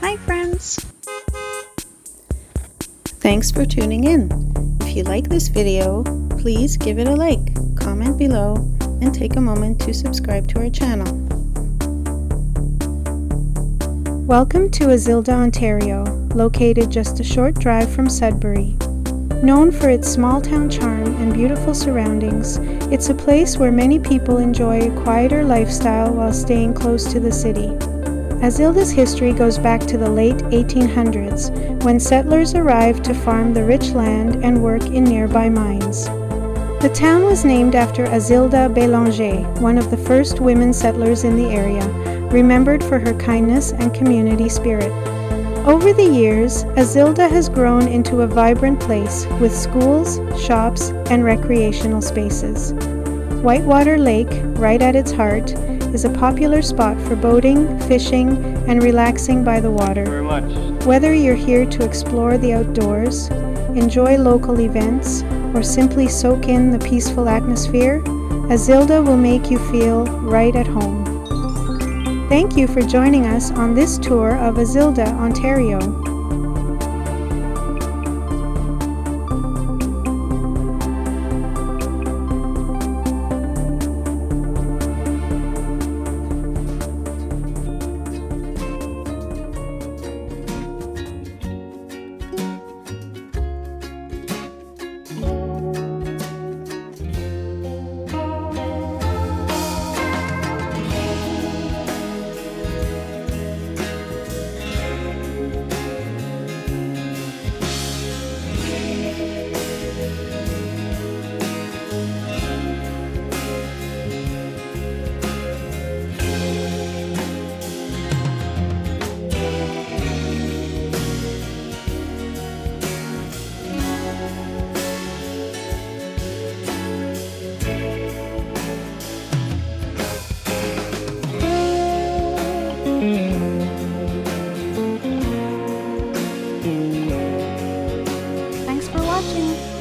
Hi friends! Thanks for tuning in. If you like this video, please give it a like, comment below, and take a moment to subscribe to our channel. Welcome to Azilda, Ontario, located just a short drive from Sudbury. Known for its small-town charm and beautiful surroundings, it's a place where many people enjoy a quieter lifestyle while staying close to the city. Azilda's history goes back to the late 1800s, when settlers arrived to farm the rich land and work in nearby mines. The town was named after Azilda Bélanger, one of the first women settlers in the area, remembered for her kindness and community spirit. Over the years, Azilda has grown into a vibrant place with schools, shops, and recreational spaces. Whitewater Lake, right at its heart, is a popular spot for boating, fishing, and relaxing by the water. Very much. Whether you're here to explore the outdoors, enjoy local events, or simply soak in the peaceful atmosphere, Azilda will make you feel right at home. Thank you for joining us on this tour of Azilda, Ontario. Thanks for watching.